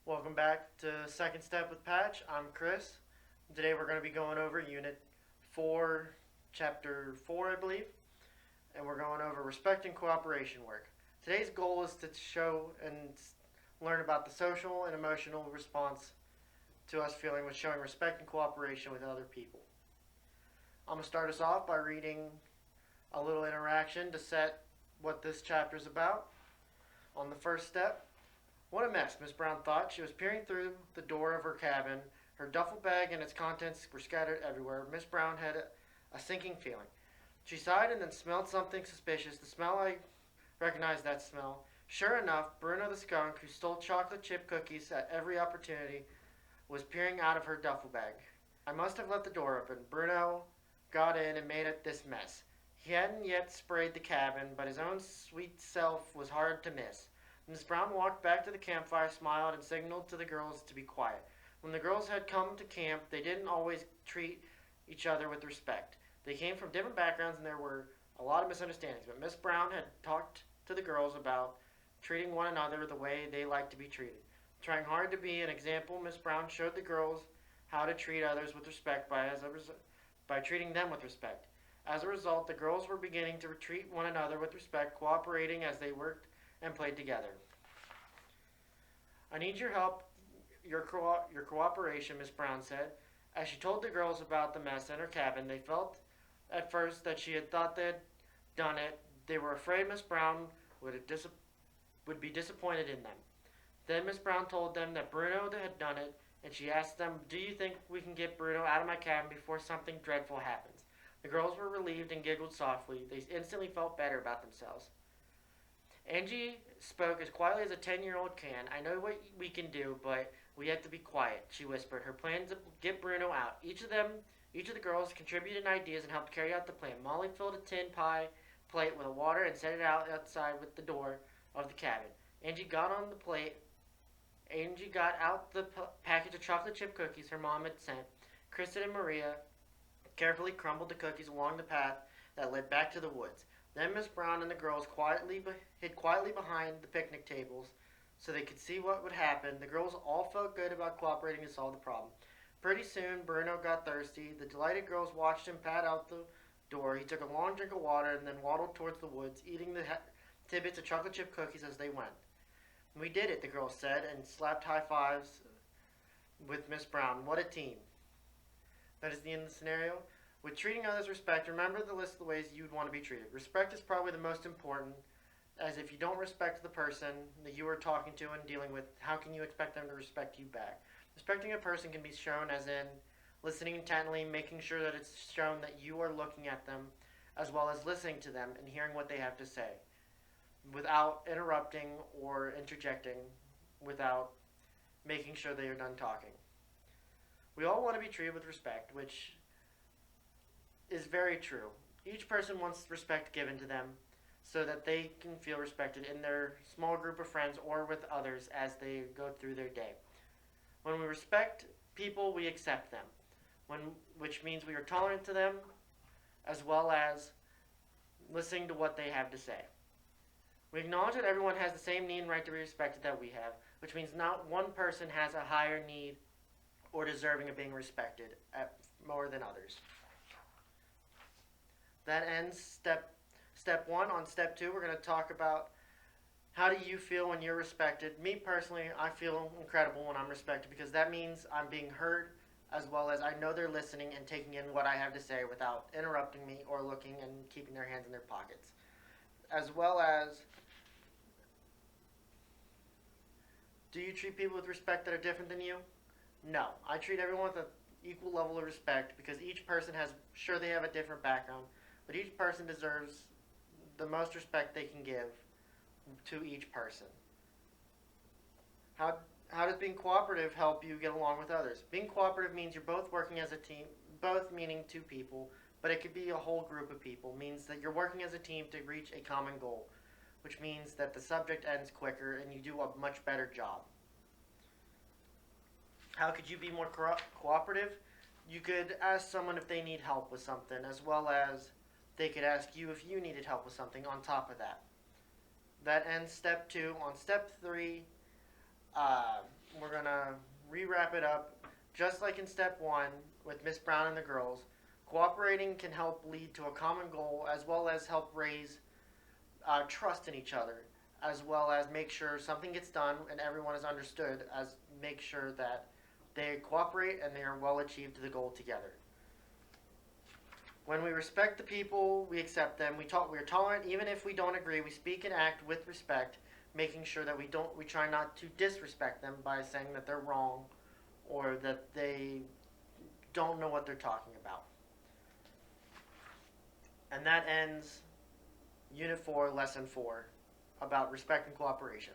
Welcome back to Second Step with Patch. I'm Chris. Today we're going to be going over Unit 4, Chapter 4, I believe, and we're going over respect and cooperation work. Today's goal is to show and learn about the social and emotional response to us feeling with showing respect and cooperation with other people. I'm going to start us off by reading a little interaction to set what this chapter is about. On the first step, what a mess, Miss Brown thought. She was peering through the door of her cabin. Her duffel bag and its contents were scattered everywhere. Miss Brown had a sinking feeling. She sighed and then smelled something suspicious. I recognized that smell. Sure enough, Bruno the skunk, who stole chocolate chip cookies at every opportunity, was peering out of her duffel bag. I must have left the door open. Bruno got in and made this mess. He hadn't yet sprayed the cabin, but his own sweet self was hard to miss. Miss Brown walked back to the campfire, smiled, and signaled to the girls to be quiet. When the girls had come to camp, they didn't always treat each other with respect. They came from different backgrounds and there were a lot of misunderstandings, but Miss Brown had talked to the girls about treating one another the way they like to be treated. Trying hard to be an example, Miss Brown showed the girls how to treat others with respect by treating them with respect. As a result, the girls were beginning to treat one another with respect, cooperating as they worked and played together. I need your help, your cooperation, Miss Brown said. As she told the girls about the mess in her cabin, they felt at first that she had thought they'd done it. They were afraid Miss Brown would be disappointed in them. Then Miss Brown told them that Bruno had done it, and she asked them, "Do you think we can get Bruno out of my cabin before something dreadful happens?" The girls were relieved and giggled softly. They instantly felt better about themselves. Angie spoke as quietly as a 10-year-old can. "I know what we can do, but we have to be quiet," she whispered. Her plan to get Bruno out. Each of the girls contributed ideas and helped carry out the plan. Molly filled a tin pie plate with water and set it out outside with the door of the cabin. Angie got out the package of chocolate chip cookies her mom had sent. Kristen and Maria carefully crumbled the cookies along the path that led back to the woods. Then Miss Brown and the girls hid quietly behind the picnic tables so they could see what would happen. The girls all felt good about cooperating to solve the problem. Pretty soon, Bruno got thirsty. The delighted girls watched him pad out the door. He took a long drink of water and then waddled towards the woods, eating the tidbits of chocolate chip cookies as they went. "We did it," the girls said, and slapped high fives with Miss Brown. What a team. That is the end of the scenario. With treating others with respect, remember the list of the ways you would want to be treated. Respect is probably the most important, as if you don't respect the person that you are talking to and dealing with, how can you expect them to respect you back? Respecting a person can be shown as in listening intently, making sure that it's shown that you are looking at them, as well as listening to them and hearing what they have to say, without interrupting or interjecting, without making sure they are done talking. We all want to be treated with respect, which is very true. Each person wants respect given to them so that they can feel respected in their small group of friends or with others as they go through their day. When we respect people, we accept them, which means we are tolerant to them as well as listening to what they have to say. We acknowledge that everyone has the same need and right to be respected that we have, which means not one person has a higher need or deserving of being respected more than others. That ends step one. On step two, we're going to talk about how do you feel when you're respected. Me personally, I feel incredible when I'm respected because that means I'm being heard as well as I know they're listening and taking in what I have to say without interrupting me or looking and keeping their hands in their pockets. As well as, do you treat people with respect that are different than you? No. I treat everyone with an equal level of respect because each person sure they have a different background, but each person deserves the most respect they can give to each person. How does being cooperative help you get along with others? Being cooperative means you're both working as a team, both meaning two people, but it could be a whole group of people. It means that you're working as a team to reach a common goal, which means that the subject ends quicker and you do a much better job. How could you be more cooperative? You could ask someone if they need help with something, as well as they could ask you if you needed help with something on top of that. That ends step two. On step three, we're going wrap it up, just like in step one with Miss Brown and the girls, cooperating can help lead to a common goal as well as help raise trust in each other, as well as make sure something gets done and everyone is understood, as make sure that they cooperate and they are well achieved the goal together. When we respect the people, we accept them. We're tolerant even if we don't agree. We speak and act with respect, making sure that we try not to disrespect them by saying that they're wrong or that they don't know what they're talking about. And that ends Unit 4, Lesson 4, about respect and cooperation.